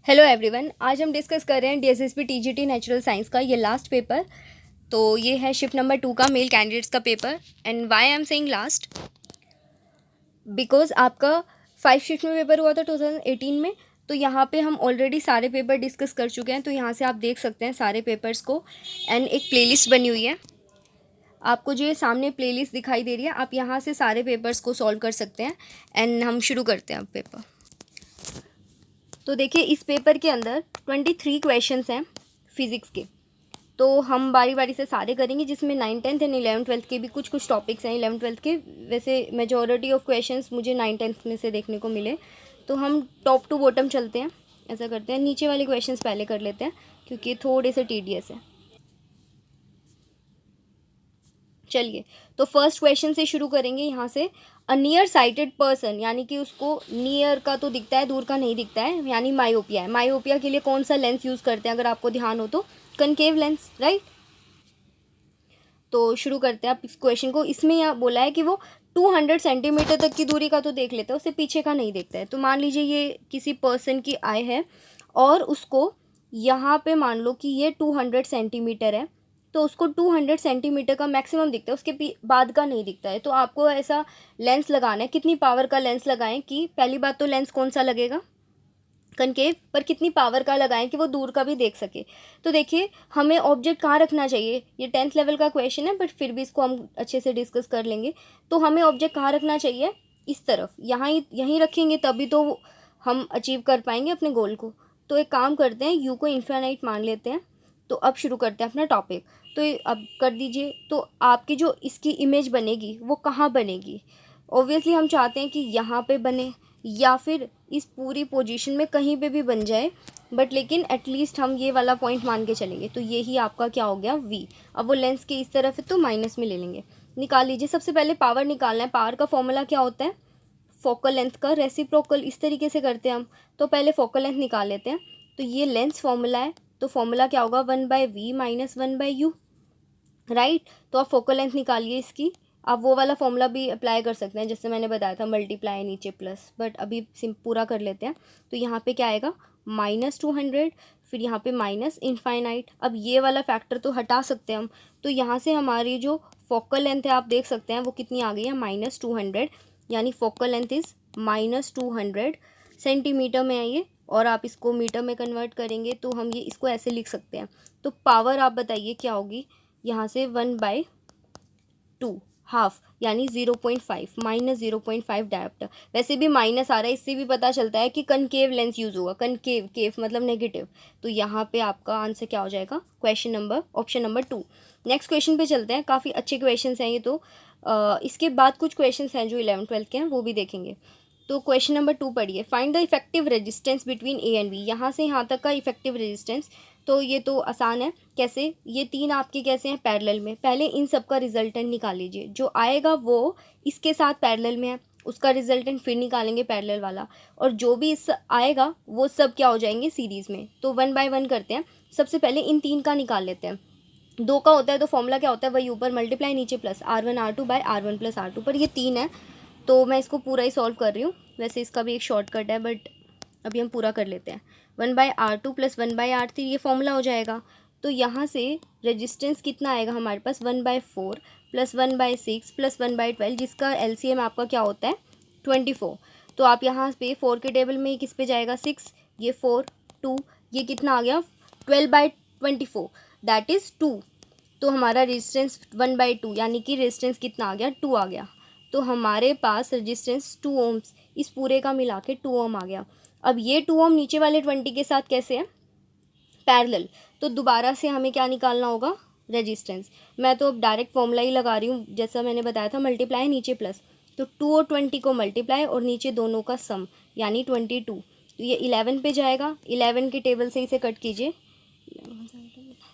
Hello everyone, आज हम discuss कर रहे हैं डीएसएसबी टीजीटी नेचुरल साइंस का ये लास्ट पेपर। तो ये है शिफ्ट नंबर 2 का मेल कैंडिडेट्स का paper. And why I am saying last, because आपका 5 शिफ्ट में पेपर हुआ था 2018 में। तो यहाँ पे हम ऑलरेडी सारे पेपर डिस्कस कर चुके हैं, तो यहाँ से आप देख सकते हैं सारे पेपर्स को। एंड एक प्लेलिस्ट बनी हुई है, आपको जो ये सामने प्लेलिस्ट दिखाई दे रही है, आप यहाँ से सारे पेपर्स को सॉल्व कर सकते हैं। एंड हम शुरू करते हैं अब पेपर। तो देखिए, इस पेपर के अंदर 23 क्वेश्चंस हैं फिज़िक्स के। तो हम बारी बारी से सारे करेंगे, जिसमें 9th 10th and 11th 12th के भी कुछ टॉपिक्स हैं 11th 12th के। वैसे मेजॉरिटी ऑफ क्वेश्चंस मुझे 9th 10th में से देखने को मिले। तो हम टॉप टू बॉटम चलते हैं, ऐसा करते हैं। नीचे वाले क्वेश्चंस पहले कर लेते हैं क्योंकि थोड़े से टीडियस है। चलिए, तो फर्स्ट क्वेश्चन से शुरू करेंगे यहाँ से। अ नियर साइटेड पर्सन, यानी कि उसको नियर का तो दिखता है, दूर का नहीं दिखता है, यानी मायोपिया है। मायोपिया के लिए कौन सा लेंस यूज़ करते हैं, अगर आपको ध्यान हो तो कनकेव लेंस, राइट। तो शुरू करते हैं आप इस क्वेश्चन को। इसमें यह बोला है कि वो 200 सेंटीमीटर तक की दूरी का तो देख लेता है, उससे पीछे का नहीं देखता है। तो मान लीजिए ये किसी पर्सन की आई है और उसको यहाँ पे मान लो कि ये 200 सेंटीमीटर है, तो उसको 200 सेंटीमीटर का मैक्सिमम दिखता है, उसके बाद का नहीं दिखता है। तो आपको ऐसा लेंस लगाना है। कितनी पावर का लेंस लगाएं कि पहली बात तो लेंस कौन सा लगेगा, कनकेव, पर कितनी पावर का लगाएं कि वो दूर का भी देख सके। तो देखिए, हमें ऑब्जेक्ट कहाँ रखना चाहिए। ये 10th लेवल का क्वेश्चन है, बट फिर भी इसको हम अच्छे से डिस्कस कर लेंगे। तो हमें ऑब्जेक्ट कहाँ रखना चाहिए, इस तरफ, यहीं रखेंगे, तभी तो हम अचीव कर पाएंगे अपने गोल को। तो एक काम करते हैं, यू को इन्फिनाइट मान लेते हैं। तो अब शुरू करते हैं अपना टॉपिक। तो अब कर दीजिए। तो आपकी जो इसकी इमेज बनेगी वो कहाँ बनेगी। ऑब्वियसली हम चाहते हैं कि यहाँ पे बने, या फिर इस पूरी पोजीशन में कहीं पे भी बन जाए, बट लेकिन एटलीस्ट हम ये वाला पॉइंट मान के चलेंगे। तो यही आपका क्या हो गया, वी। अब वो लेंस के इस तरफ है तो माइनस में ले लेंगे। निकाल लीजिए। सबसे पहले पावर निकालना है। पावर का फॉर्मूला क्या होता है, फोकल लेंथ का रेसिप्रोकल। इस तरीके से करते हैं हम। तो पहले फोकल लेंथ निकाल लेते हैं। तो ये लेंस फॉर्मूला है, तो फॉर्मूला क्या होगा, 1/v माइनस 1/u, राइट। तो आप फोकल लेंथ निकालिए इसकी। आप वो वाला फॉर्मूला भी अप्लाई कर सकते हैं, जैसे मैंने बताया था, मल्टीप्लाई नीचे प्लस, बट अभी पूरा कर लेते हैं। तो यहाँ पे क्या आएगा, -200, फिर यहाँ पे माइनस इनफाइनाइट। अब ये वाला फैक्टर तो हटा सकते हैं हम। तो यहाँ से हमारी जो फोकल लेंथ है, आप देख सकते हैं वो कितनी आ गई है, -200, यानी फोकल लेंथ इज़ -200 सेंटीमीटर में है ये। और आप इसको मीटर में कन्वर्ट करेंगे तो हम ये इसको ऐसे लिख सकते हैं। तो पावर आप बताइए क्या होगी, यहाँ से 1/2 हाफ, यानी 0.5, -0.5 डायोप्टर। वैसे भी माइनस आ रहा है, इससे भी पता चलता है कि कनकेव लेंस यूज़ होगा। कनकेव, केव मतलब नेगेटिव। तो यहाँ पे आपका आंसर क्या हो जाएगा, ऑप्शन नंबर 2। नेक्स्ट क्वेश्चन पे चलते हैं। काफ़ी अच्छे क्वेश्चन हैं ये तो। इसके बाद कुछ क्वेश्चन हैं जो 11th 12th के हैं, वो भी देखेंगे। तो क्वेश्चन नंबर 2 पढ़िए। Find the effective resistance between A and B. यहाँ से यहाँ तक का इफेक्टिव रेजिस्टेंस, तो ये तो आसान है। कैसे, ये तीन आपके कैसे हैं, पैरेलल में। पहले इन सब का रिजल्टेंट निकाल लीजिए। जो आएगा वो इसके साथ पैरेलल में है, उसका रिजल्टेंट फिर निकालेंगे पैरेलल वाला। और जो भी इस आएगा वो सब क्या हो जाएंगे, सीरीज़ में। तो 1 बाय 1 करते हैं। सबसे पहले इन तीन का निकाल लेते हैं। 2 का होता है तो फॉर्मूला क्या होता है, वही ऊपर मल्टीप्लाई नीचे plus, R1 R2 bye R1 plus R2। पर ये 3 है तो मैं इसको पूरा ही सॉल्व कर रही हूँ। वैसे इसका भी एक शॉर्टकट है, बट अभी हम पूरा कर लेते हैं। 1/R2 प्लस 1/R3 ये फॉर्मूला हो जाएगा। तो यहाँ से रेजिस्टेंस कितना आएगा हमारे पास, 1/4 प्लस 1/6 प्लस 1/12, जिसका LCM आपका क्या होता है, 24। तो आप यहाँ पे 4 के टेबल में किस पे जाएगा, 6, ये 4, 2, ये कितना आ गया, 12/24, दैट इज़ 2। तो हमारा रेजिस्टेंस 1/2, यानी कि रेजिस्टेंस कितना आ गया, 2 आ गया। तो हमारे पास रेजिस्टेंस 2 ओम्स, इस पूरे का मिला के 2 ओम आ गया। अब ये 2 ओम नीचे वाले 20 के साथ कैसे है, पैरेलल। तो दोबारा से हमें क्या निकालना होगा, रेजिस्टेंस। मैं तो अब डायरेक्ट फॉर्मूला ही लगा रही हूँ, जैसा मैंने बताया था, मल्टीप्लाई नीचे प्लस। तो 2 और 20 को मल्टीप्लाई और नीचे दोनों का सम, यानी 22। तो ये 11 पे जाएगा। 11 की टेबल से इसे कट कीजिए,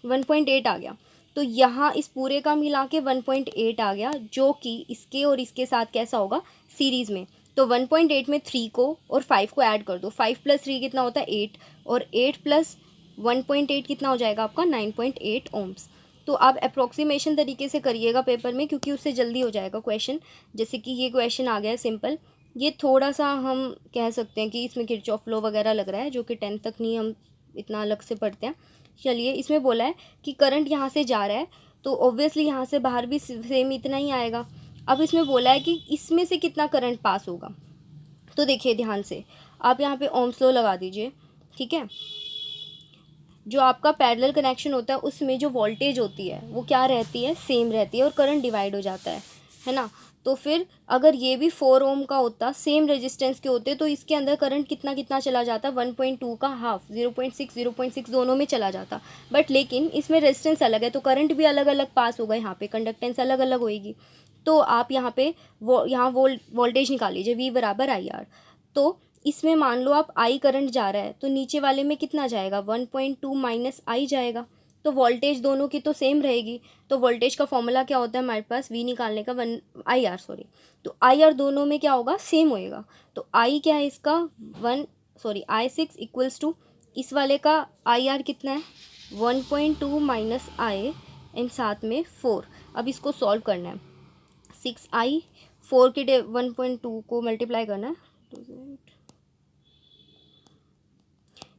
1.8 आ गया। तो यहाँ इस पूरे का मिला के 1.8 आ गया, जो कि इसके और इसके साथ कैसा होगा, सीरीज़ में। तो 1.8 में 3 को और 5 को ऐड कर दो। 5 + 3 कितना होता है, 8, और 8 + 1.8 कितना हो जाएगा आपका, 9.8 ओम्स। तो आप अप्रोक्सीमेशन तरीके से करिएगा पेपर में, क्योंकि उससे जल्दी हो जाएगा क्वेश्चन। जैसे कि ये क्वेश्चन आ गया है सिंपल, ये थोड़ा सा हम कह सकते हैं कि इसमें किरचॉफ लॉ वगैरह लग रहा है, जो कि 10th तक नहीं हम इतना अलग से पढ़ते हैं। चलिए, इसमें बोला है कि करंट यहाँ से जा रहा है तो ऑब्वियसली यहाँ से बाहर भी सेम इतना ही आएगा। अब इसमें बोला है कि इसमें से कितना करंट पास होगा। तो देखिए ध्यान से, आप यहाँ पे ओम्स लॉ लगा दीजिए, ठीक है। जो आपका पैरेलल कनेक्शन होता है उसमें जो वोल्टेज होती है वो क्या रहती है, सेम रहती है, और करंट डिवाइड हो जाता है ना। तो फिर अगर ये भी 4 ओम का होता, सेम रेजिस्टेंस के होते, तो इसके अंदर करंट कितना कितना चला जाता, 1.2 का हाफ, 0.6 दोनों में चला जाता। बट लेकिन इसमें रेजिस्टेंस अलग है तो करंट भी अलग अलग पास होगा, यहाँ पे कंडक्टेंस अलग अलग होएगी। तो आप यहाँ पे यहाँ वोल्टेज निकाल लीजिए, V बराबर IR। तो इसमें मान लो आप I करंट जा रहा है तो नीचे वाले में कितना जाएगा, 1.2 माइनस I जाएगा। तो वोल्टेज दोनों की तो सेम रहेगी। तो वोल्टेज का फॉर्मूला क्या होता है हमारे पास, V निकालने का, तो IR दोनों में क्या होगा, सेम होएगा। तो I क्या है इसका, I6 इक्वल्स टू इस वाले का IR कितना है, 1.2 माइनस I एंड साथ में 4। अब इसको सॉल्व करना है, 6I 4 के 1.2 को मल्टीप्लाई करना है,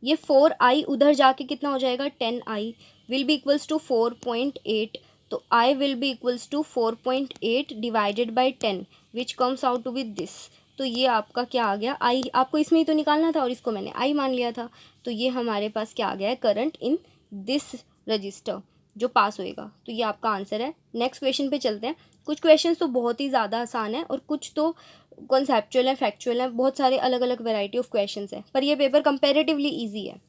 ये 4I उधर जाके कितना हो जाएगा, 10I will be equals to 4.8। तो I will be equals to 4.8 divided by 10 which comes out to with this. तो ये आपका क्या आ गया, I आपको इसमें ही तो निकालना था और इसको मैंने I मान लिया था। तो ये हमारे पास क्या आ गया है, करंट इन दिस रजिस्टर जो पास होएगा। तो ये आपका आंसर है। नेक्स्ट क्वेश्चन पे चलते हैं। कुछ क्वेश्चंस तो बहुत ही ज़्यादा आसान है और कुछ तो कॉन्सेप्चुअल है, फैक्चुअल है, बहुत सारे अलग अलग वैरायटी ऑफ क्वेश्चंस हैं। पर ये पेपर कंपैरेटिवली इजी है।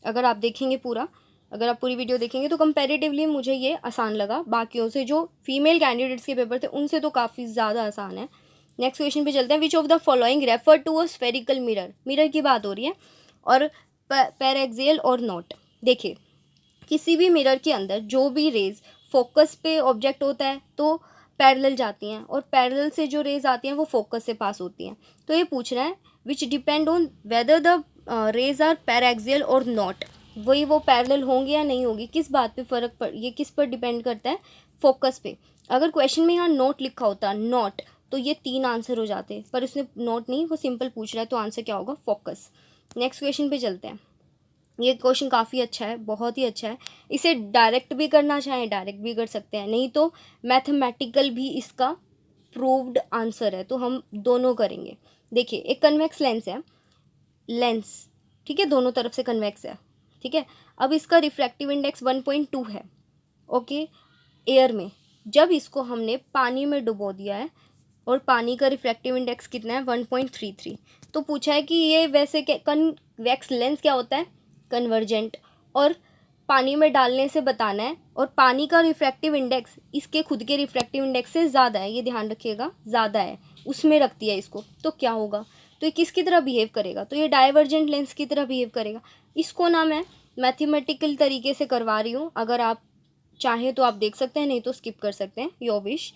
अगर आप देखेंगे अगर आप पूरी वीडियो देखेंगे तो कंपैरेटिवली मुझे ये आसान लगा, बाकियों से जो फीमेल कैंडिडेट्स के पेपर थे उनसे तो काफ़ी ज़्यादा आसान है। नेक्स्ट क्वेश्चन पे चलते हैं। Which of the following refer to a spherical mirror की बात हो रही है और पैरेक्सियल और नॉट। देखिए, किसी भी मिरर के अंदर जो भी रेज फोकस पे ऑब्जेक्ट होता है तो पैरेलल जाती हैं, और पैरेलल से जो रेज आती हैं वो फोकस से पास होती हैं। तो ये पूछ रहा है which depend on whether the rays are paraxial और नॉट, वही वो पैरेलल होंगी या नहीं होगी, किस बात पे ये किस पर डिपेंड करता है, फोकस पे। अगर क्वेश्चन में यहाँ नोट लिखा होता नॉट तो ये 3 आंसर हो जाते, पर उसने नोट नहीं, वो सिंपल पूछ रहा है, तो आंसर क्या होगा, फोकस। नेक्स्ट क्वेश्चन पे चलते हैं। ये क्वेश्चन काफ़ी अच्छा है, बहुत ही अच्छा है। इसे डायरेक्ट भी करना चाहें डायरेक्ट भी कर सकते हैं, नहीं तो मैथमेटिकल भी इसका प्रूव्ड आंसर है, तो हम दोनों करेंगे। देखिए, एक कन्वेक्स लेंस, ठीक है, दोनों तरफ से कन्वेक्स है, ठीक है। अब इसका रिफ्रैक्टिव इंडेक्स 1.2 है, ओके, एयर में। जब इसको हमने पानी में डुबो दिया है और पानी का रिफ्रैक्टिव इंडेक्स कितना है, 1.33। तो पूछा है कि ये वैसे कन्वेक्स लेंस क्या होता है, कन्वर्जेंट, और पानी में डालने से बताना है, और पानी का रिफ्रैक्टिव इंडेक्स इसके खुद के रिफ्रैक्टिव इंडेक्स से ज़्यादा है, ये ध्यान रखिएगा, ज़्यादा है, उसमें रखती है इसको, तो क्या होगा, तो ये किसकी तरह बिहेव करेगा, तो ये डाइवर्जेंट लेंस की तरह बिहेव करेगा। इसको ना मैं मैथमेटिकल तरीके से करवा रही हूँ, अगर आप चाहें तो आप देख सकते हैं, नहीं तो स्किप कर सकते हैं, योर विश।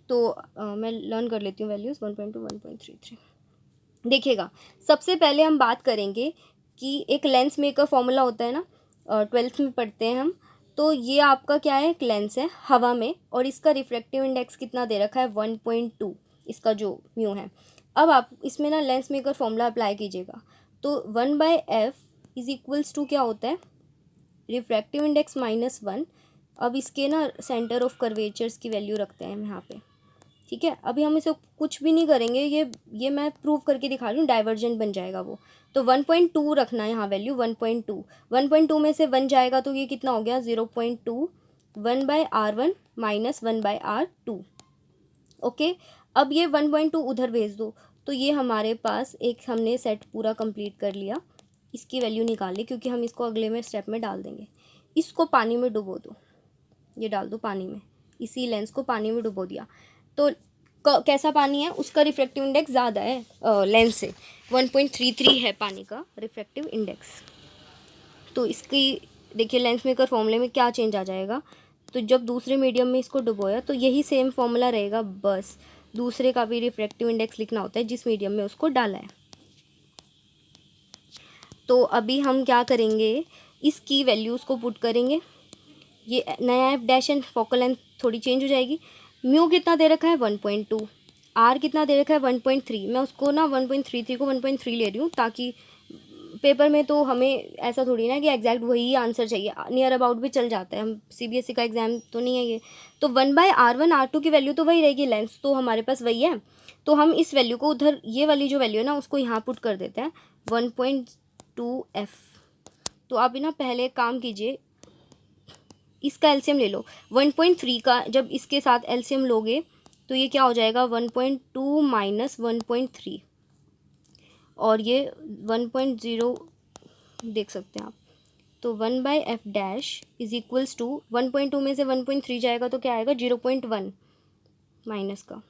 तो मैं लर्न कर लेती हूँ वैल्यूज़ 1.2 1.33। देखिएगा, सबसे पहले हम बात करेंगे कि एक लेंस मेकर फॉर्मूला होता है ना, 12th में पढ़ते हैं हम। तो ये आपका क्या है, एक लेंस है हवा में, और इसका रिफ्रैक्टिव इंडेक्स कितना दे रखा है, 1.2, इसका जो म्यू है। अब आप इसमें ना लेंस मेकर फॉर्मूला अप्लाई कीजिएगा, तो 1/f इज इक्वल्स टू क्या होता है, रिफ्रैक्टिव इंडेक्स -1। अब इसके ना सेंटर ऑफ कर्वेचर्स की वैल्यू रखते हैं हम यहाँ पे, ठीक है। अभी हम इसे कुछ भी नहीं करेंगे, ये मैं प्रूव करके दिखा रही हूँ, डाइवर्जेंट बन जाएगा वो। तो 1.2 रखना है यहाँ वैल्यू, 1.2 में से 1 जाएगा तो ये कितना हो गया, 0.2, 1/r1 माइनस 1/r2, ओके। अब ये 1.2 उधर भेज दो, तो ये हमारे पास एक हमने सेट पूरा कंप्लीट कर लिया। इसकी वैल्यू निकाल ली, क्योंकि हम इसको अगले में स्टेप में डाल देंगे। इसको पानी में डुबो दो, ये डाल दो पानी में, इसी लेंस को पानी में डुबो दिया, तो कैसा पानी है, उसका रिफ्रैक्टिव इंडेक्स ज़्यादा है लेंस से, 1.33 है पानी का रिफ्रैक्टिव इंडेक्स। तो इसकी देखिए लेंस मेकर फॉर्मूले में क्या चेंज आ जाएगा, तो जब दूसरे मीडियम में इसको डुबोया तो यही सेम फॉर्मूला रहेगा, बस दूसरे का भी रिफ्रैक्टिव इंडेक्स लिखना होता है जिस मीडियम में उसको डाला है। तो अभी हम क्या करेंगे, इसकी वैल्यूज़ को पुट करेंगे, ये नया F dash and focal length थोड़ी चेंज हो जाएगी। म्यू कितना दे रखा है, 1.2, आर कितना दे रखा है 1.3, मैं उसको ना 1.33 को 1.3 ले रही हूँ, ताकि पेपर में तो हमें ऐसा थोड़ी ना कि एग्जैक्ट वही आंसर चाहिए, नियर अबाउट भी चल जाता है, हम सीबीएसई का एग्ज़ाम तो नहीं है ये। तो 1/r1 r2 की वैल्यू तो वही रहेगी, लेंथ तो हमारे पास वही है, तो हम इस वैल्यू को उधर, ये वाली जो वैल्यू है ना उसको यहाँ पुट कर देते हैं 1.2f। तो आप ना पहले काम कीजिए, इसका एलसीएम ले लो 1.3 का, जब इसके साथ एलसीएम लोगे तो ये क्या हो जाएगा 1.2 माइनस 1.3, और ये 1.0 देख सकते हैं आप। तो 1/f' इज इक्वल्स टू 1.2 में से 1.3 जाएगा तो क्या आएगा 0.1 माइनस का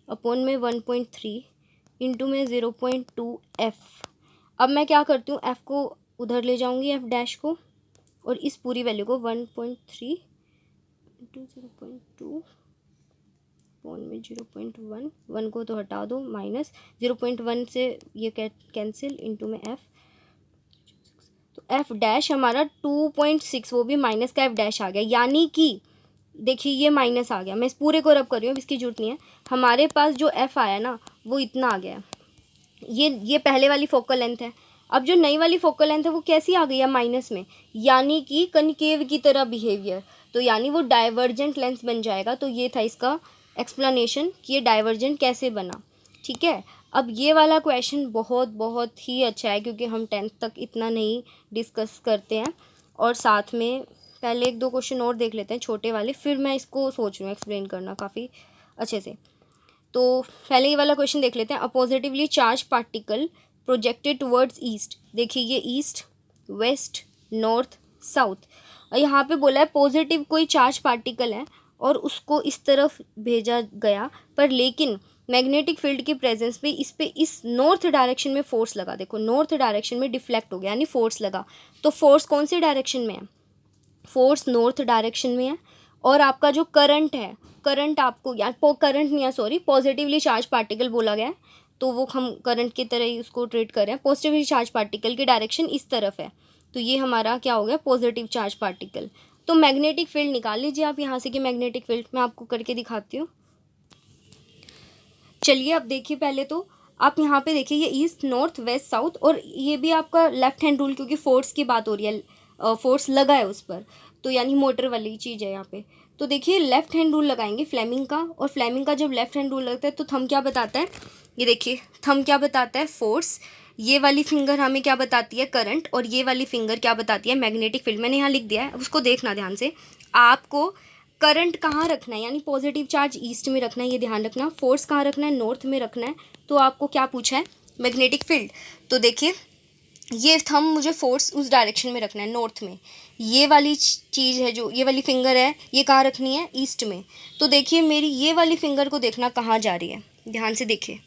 अपॉन में 1.3 इंटू में 0.2f। अब मैं क्या करती हूँ, f को उधर ले जाऊँगी f' को, और इस पूरी वैल्यू को 1.3 इंटू 0.2 अपॉन में 0.1, 1 को तो हटा दो, माइनस 0.1 से ये कैंसिल, इंटू में f, तो f' हमारा 2.6, वो भी माइनस का f' आ गया, यानी कि देखिए ये माइनस आ गया, मैं इस पूरे को रब कर रही हूँ, इसकी जरूरत नहीं है, हमारे पास जो f आया ना वो इतना आ गया। ये पहले वाली फोकल लेंथ है। अब जो नई वाली फोकल लेंथ है वो कैसी आ गई है माइनस में, यानी कि कनकेव की तरह बिहेवियर, तो यानी वो डाइवर्जेंट लेंस बन जाएगा। तो ये था इसका एक्सप्लेनेशन कि ये डाइवर्जेंट कैसे बना। ठीक है, अब ये वाला क्वेश्चन बहुत बहुत ही अच्छा है, क्योंकि हम 10th तक इतना नहीं डिस्कस करते हैं, और साथ में पहले 1-2 क्वेश्चन और देख लेते हैं छोटे वाले, फिर मैं इसको सोच रही हूँ एक्सप्लेन करना काफ़ी अच्छे से। तो पहले ये वाला क्वेश्चन देख लेते हैं। A positively charge particle projected towards east, देखिए ये ईस्ट, वेस्ट, नॉर्थ, साउथ, और यहाँ पे बोला है पॉजिटिव कोई चार्ज पार्टिकल है और उसको इस तरफ भेजा गया, पर लेकिन मैग्नेटिक फील्ड की प्रेजेंस में इस पे इस नॉर्थ डायरेक्शन में फोर्स लगा। देखो नॉर्थ डायरेक्शन में डिफ्लेक्ट हो गया, यानी फोर्स लगा। तो फोर्स कौन से डायरेक्शन में है, फोर्स नॉर्थ डायरेक्शन में है। और आपका जो करंट है, करंट आपको या करंट नहीं है, सॉरी, पॉजिटिवली चार्ज पार्टिकल बोला गया है, तो वो हम करंट की तरह ही उसको ट्रीट कर रहे हैं। पॉजिटिवली चार्ज पार्टिकल की डायरेक्शन इस तरफ है, तो ये हमारा क्या हो गया पॉजिटिव चार्ज पार्टिकल। तो मैग्नेटिक फील्ड निकाल लीजिए आप यहाँ से कि मैग्नेटिक फील्ड मैं आपको करके दिखाती हूँ। चलिए अब देखिए, पहले तो आप यहाँ पे देखिए ये ईस्ट, नॉर्थ, वेस्ट, साउथ, और ये भी आपका लेफ्ट हैंड रूल, क्योंकि फोर्स की बात हो रही है, फोर्स लगा है उस पर, तो यानी मोटर वाली चीज़ है यहाँ पे। तो देखिए लेफ्ट हैंड रूल लगाएंगे फ्लेमिंग का, और फ्लेमिंग का जब लेफ्ट हैंड रूल लगता है तो थंब क्या बताता है, ये देखिए थंब क्या बताता है फोर्स, ये वाली फिंगर हमें क्या बताती है करंट, और ये वाली फिंगर क्या बताती है मैग्नेटिक फील्ड। मैंने यहाँ लिख दिया है, उसको देखना ध्यान से। आपको करंट कहाँ रखना है, यानी पॉजिटिव चार्ज ईस्ट में रखना है, ये ध्यान रखना। फोर्स कहाँ रखना है, नॉर्थ में रखना है। तो आपको क्या पूछा है, मैग्नेटिक फील्ड। तो देखिए ये थंब मुझे फोर्स उस डायरेक्शन में रखना है, नॉर्थ में। ये वाली चीज़ है, जो ये वाली फिंगर है, ये कहाँ रखनी है, ईस्ट में। तो देखिए मेरी ये वाली फिंगर को देखना कहाँ जा रही है, ध्यान से देखिए।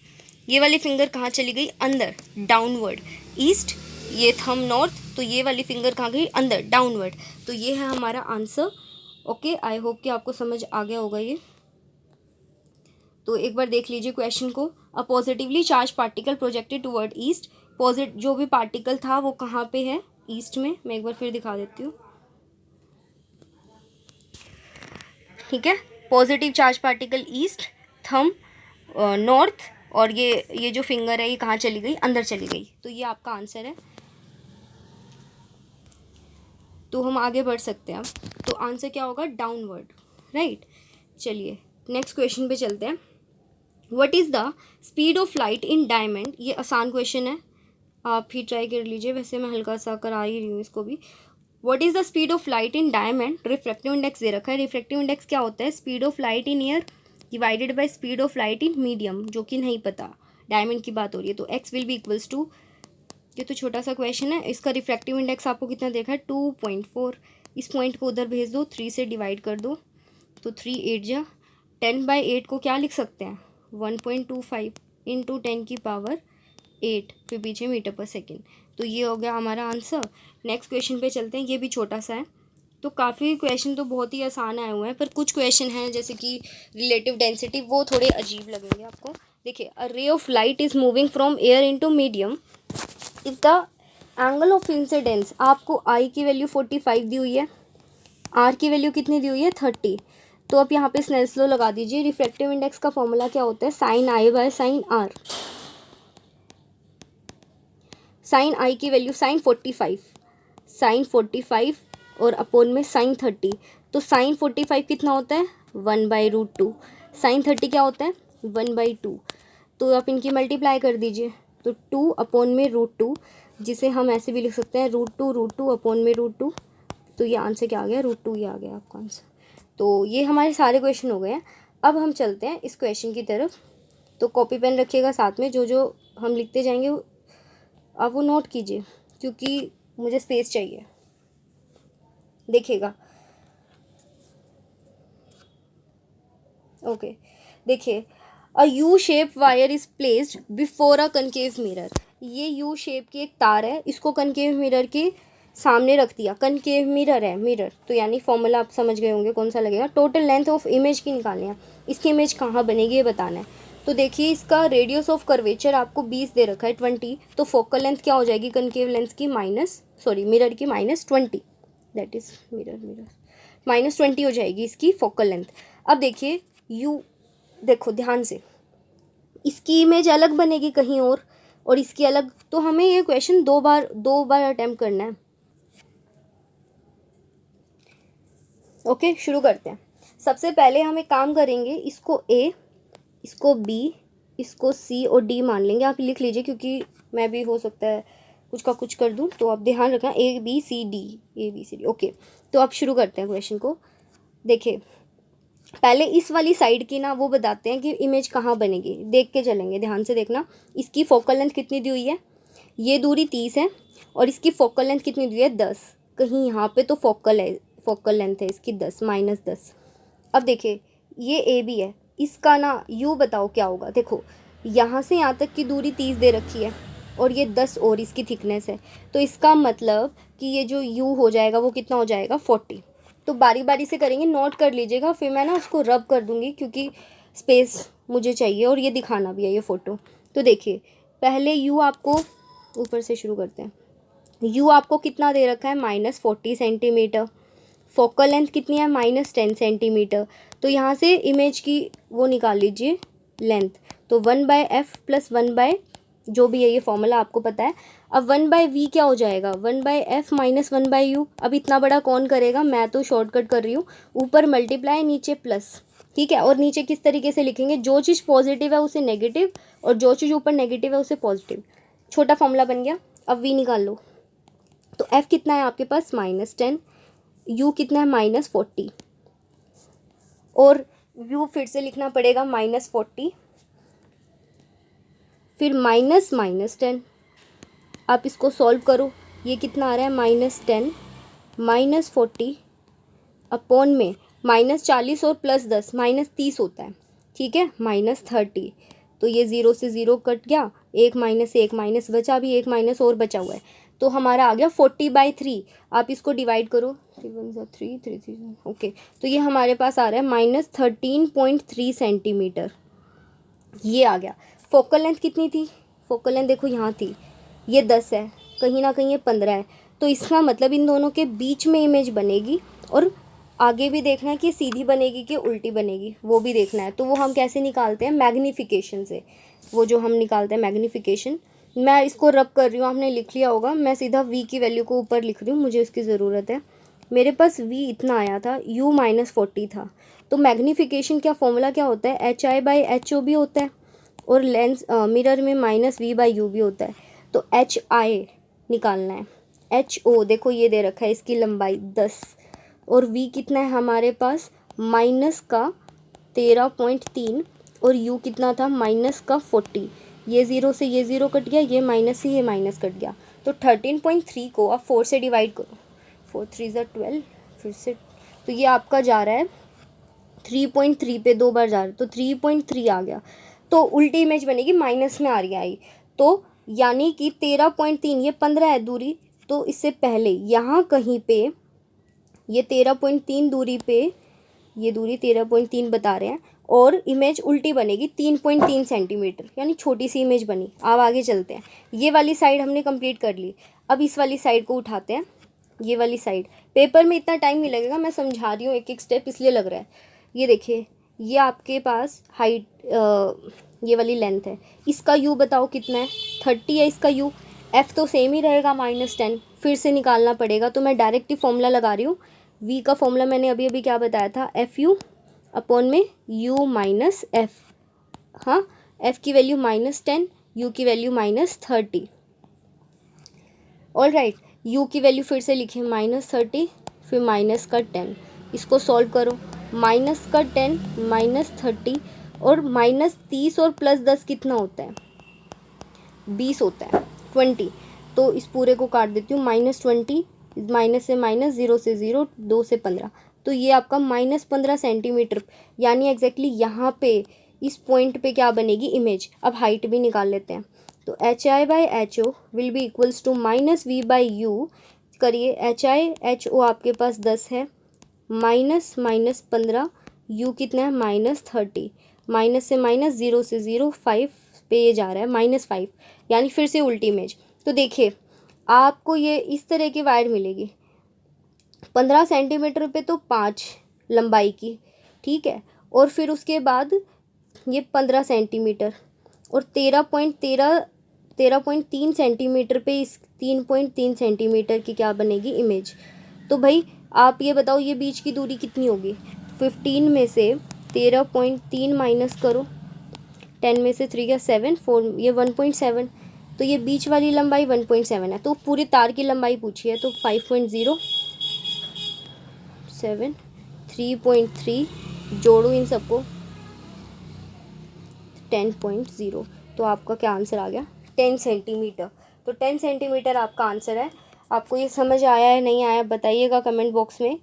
ये वाली फिंगर कहाँ चली गई, अंदर, डाउनवर्ड, ईस्ट। ये थंब नॉर्थ, तो ये वाली फिंगर कहाँ गई, अंदर, डाउनवर्ड। तो ये है हमारा आंसर। ओके, आई होप कि आपको समझ आ गया होगा ये। तो एक बार देख लीजिए क्वेश्चन को। A positively charge particle projected toward east, जो भी पार्टिकल था वो कहाँ पे है, ईस्ट में। मैं एक बार फिर दिखा देती हूँ, ठीक है। Positive charge particle east, thumb north, और ये जो फिंगर है ये कहाँ चली गई, अंदर चली गई। तो ये आपका आंसर है। तो हम आगे बढ़ सकते हैं अब। तो आंसर क्या होगा, डाउनवर्ड, राइट। चलिए नेक्स्ट क्वेश्चन पे चलते हैं। What is the speed of light in diamond, ये आसान क्वेश्चन है, आप ही ट्राई कर लीजिए, वैसे मैं हल्का सा करा ही रही हूँ इसको भी। What is the speed of light in diamond, refractive index दे रखा है। रिफ्रैक्टिव इंडेक्स क्या होता है, speed of light in air divided by speed of light in medium, जो कि नहीं पता, डायमंड की बात हो रही है। तो x will be equals to, ये तो छोटा सा क्वेश्चन है, इसका रिफ्रैक्टिव इंडेक्स आपको कितना देखा है 2.4। इस पॉइंट को उधर भेज दो, 3 से डिवाइड कर दो, तो 3 8 जा 10/8 को क्या लिख सकते हैं 1.25 इंटू 10 की पावर 8, फिर पीछे मीटर पर सेकेंड। तो ये हो गया हमारा आंसर। नेक्स्ट क्वेश्चन पे चलते हैं, ये भी छोटा सा है। तो काफ़ी क्वेश्चन तो बहुत ही आसान आए हुए हैं, पर कुछ क्वेश्चन हैं जैसे कि रिलेटिव डेंसिटी, वो थोड़े अजीब लगेंगे आपको। देखिए, a ray of light is moving from air into medium if the angle of incidence, आपको आई की वैल्यू 45 दी हुई है, आर की वैल्यू कितनी दी हुई है 30। तो अब यहाँ पे स्नेल्स लॉ लगा दीजिए। रिफ्रैक्टिव इंडेक्स का फॉर्मूला क्या होता है, sine I by sine R. Sine I की वैल्यू साइन 45 और अपोन में साइन 30। तो साइन 45 कितना होता है, 1/√2। साइन 30 क्या होता है, 1/2। तो आप इनकी मल्टीप्लाई कर दीजिए, तो 2 अपोन में √2, जिसे हम ऐसे भी लिख सकते हैं √2 अपोन में √2। तो ये आंसर क्या आ गया, √2 ये आ गया आपका आंसर। तो ये हमारे सारे क्वेश्चन हो गए हैं। अब हम चलते हैं इस क्वेश्चन की तरफ। तो कॉपी पेन रखिएगा साथ में, जो जो हम लिखते जाएंगे आप वो नोट कीजिए, क्योंकि मुझे स्पेस चाहिए। देखिएगा, ओके, देखिए, a U shape wire is placed before a concave mirror. ये यू शेप की एक तार है, इसको कनकेव मिरर के सामने रख दिया। कनकेव मिरर है, मिरर तो यानी फॉर्मूला आप समझ गए होंगे कौन सा लगेगा। टोटल लेंथ ऑफ इमेज की निकालनी है, इसकी इमेज कहाँ बनेगी ये बताना है। तो देखिए, इसका रेडियस ऑफ कर्वेचर आपको 20 दे रखा है, 20। तो फोकल लेंथ क्या हो जाएगी कनकेव लेंथ की मिरर की -20, दैट इज मिरर -20 हो जाएगी इसकी फोकल लेंथ। अब देखिए यू, देखो ध्यान से, इसकी इमेज अलग बनेगी कहीं और इसकी अलग। तो हमें ये क्वेश्चन दो बार अटेम्प्ट करना है। ओके, शुरू करते हैं। सबसे पहले हम एक काम करेंगे, इसको ए, इसको बी, इसको सी और डी मान लेंगे। आप लिख लीजिए, क्योंकि मैं भी हो सकता है कुछ का कुछ कर दूं, तो आप ध्यान रखना ABCD। ओके, तो आप शुरू करते हैं क्वेश्चन को। देखिए, पहले इस वाली साइड की ना वो बताते हैं कि इमेज कहाँ बनेगी। देख के चलेंगे, ध्यान से देखना। इसकी फोकल लेंथ कितनी दी हुई है, ये दूरी 30 है, और इसकी फोकल लेंथ कितनी दी है, 10। कहीं यहाँ पे तो फोकल लेंथ है इसकी 10, -10। अब देखिए, ये ए बी है, इसका ना यू बताओ क्या होगा। देखो, यहाँ से यहाँ तक की दूरी 30 दे रखी है, और ये 10 और इसकी थिकनेस है। तो इसका मतलब कि ये जो यू हो जाएगा वो कितना हो जाएगा, 40। तो बारी बारी से करेंगे, नोट कर लीजिएगा, फिर मैं ना उसको रब कर दूंगी, क्योंकि स्पेस मुझे चाहिए और ये दिखाना भी है ये फ़ोटो। तो देखिए, पहले यू आपको, ऊपर से शुरू करते हैं। यू आपको कितना दे रखा है, -40 सेंटीमीटर। फोकल लेंथ कितनी है, -10 सेंटीमीटर। तो यहाँ से इमेज की वो निकाल लीजिए लेंथ। तो 1/f + 1/ जो भी है, ये फॉर्मूला आपको पता है। अब 1/v क्या हो जाएगा, 1/f - 1/u। अब इतना बड़ा कौन करेगा, मैं तो शॉर्टकट कर रही हूँ, ऊपर मल्टीप्लाई नीचे प्लस, ठीक है। और नीचे किस तरीके से लिखेंगे, जो चीज़ पॉजिटिव है उसे नेगेटिव, और जो चीज़ ऊपर नेगेटिव है उसे पॉजिटिव। छोटा फॉर्मूला बन गया। अब v निकाल लो। तो f कितना है आपके पास, -10, u कितना है, -40, और u फिर से लिखना पड़ेगा -40, फिर -10। आप इसको सॉल्व करो, ये कितना आ रहा है, -10 -40 अपोन में -40 और +10 -30 होता है, ठीक है, -30। तो ये 0 से 0 कट गया, एक माइनस बचा, भी एक माइनस और बचा हुआ है। तो हमारा आ गया 40/3। आप इसको डिवाइड करो, 3 1 3 3 3, ओके। तो ये हमारे पास आ रहा है -13.3 सेंटीमीटर, ये आ गया। फोकल लेंथ कितनी थी, फोकल लेंथ देखो यहाँ थी, ये 10 है, कहीं ना कहीं ये 15 है। तो इसका मतलब इन दोनों के बीच में इमेज बनेगी, और आगे भी देखना है कि सीधी बनेगी कि उल्टी बनेगी, वो भी देखना है। तो वो हम कैसे निकालते हैं, मैग्नीफिकेशन से। वो जो हम निकालते हैं मैग्नीफिकेशन, मैं इसको रब कर रही हूँ, आपने लिख लिया होगा। मैं सीधा वी की वैल्यू को ऊपर लिख रही हूँ, मुझे उसकी ज़रूरत है। मेरे पास वी इतना आया था, यू -40 था। तो मैग्नीफिकेशन क्या फॉर्मूला क्या होता है, HI/HO भी होता है, और लेंस मिरर में -V/U भी होता है। तो HI निकालना है। HO देखो ये दे रखा है, इसकी लंबाई 10, और V कितना है हमारे पास, -13.3, और U कितना था, -40। ये 0 से ये 0 कट गया, ये माइनस से ये माइनस कट गया। तो 13.3 को आप 4 से डिवाइड करो, 4 3 = 12, फिर से। तो ये आपका जा रहा है 3.3 पे 2 बार जा रहा है, तो 3.3 आ गया। तो उल्टी इमेज बनेगी, माइनस में आ रही आई। तो यानी कि 13.3, ये 15 है दूरी, तो इससे पहले यहाँ कहीं पे ये 13.3 दूरी पे, ये दूरी 13.3 बता रहे हैं, और इमेज उल्टी बनेगी 3.3 सेंटीमीटर, यानी छोटी सी इमेज बनी। अब आगे चलते हैं, ये वाली साइड हमने कंप्लीट कर ली। अब इस वाली साइड को उठाते हैं, ये वाली साइड। पेपर में इतना टाइम नहीं लगेगा, मैं समझा रही हूँ एक एक स्टेप, इसलिए लग रहा है। ये देखिए, ये आपके पास हाइट ये वाली लेंथ है, इसका यू बताओ कितना है, 30 है इसका यू। एफ़ तो सेम ही रहेगा -10, फिर से निकालना पड़ेगा, तो मैं डायरेक्ट ही फॉर्मूला लगा रही हूँ। वी का फॉर्मूला मैंने अभी अभी क्या बताया था, एफ यू अपॉन में यू माइनस एफ़। हाँ, एफ़ की वैल्यू -10, यू की वैल्यू -30। ऑल राइट, यू की वैल्यू फिर से लिखें -30, फिर माइनस का 10। इसको सॉल्व करो, माइनस का 10 -30 और -30 और +10 कितना होता है, 20 होता है, 20। तो इस पूरे को काट देती हूँ, -20, माइनस से माइनस, 0 से 0, 2 से 15, तो ये आपका -15 सेंटीमीटर, यानी एग्जैक्टली यहाँ पे इस पॉइंट पे क्या बनेगी इमेज। अब हाइट भी निकाल लेते हैं, तो HI/HO will be equals to -V/U। करिए, HI/HO आपके पास 10 है, -15, U कितना है -30, माइनस से माइनस, 0 से 0, 5 पे ये जा रहा है -5, यानी फिर से उल्टी इमेज। तो देखिए, आपको ये इस तरह की वायर मिलेगी, 15 सेंटीमीटर पे तो 5 लंबाई की, ठीक है, और फिर उसके बाद ये 15 सेंटीमीटर और 13.3 सेंटीमीटर पे इस 3.3 सेंटीमीटर की क्या बनेगी इमेज। तो भाई आप ये बताओ, ये बीच की दूरी कितनी होगी, 15 में से 13.3 माइनस करो, 10 में से 3 या 7, 4, ये 1.7, तो ये बीच वाली लंबाई 1.7 है। तो पूरी तार की लंबाई पूछी है, तो 5.0, 7, 3.3, जोड़ो इन सबको, 10.0, तो आपका क्या आंसर आ गया, 10 सेंटीमीटर। तो 10 सेंटीमीटर आपका आंसर है। आपको ये समझ आया है नहीं आया बताइएगा कमेंट बॉक्स में,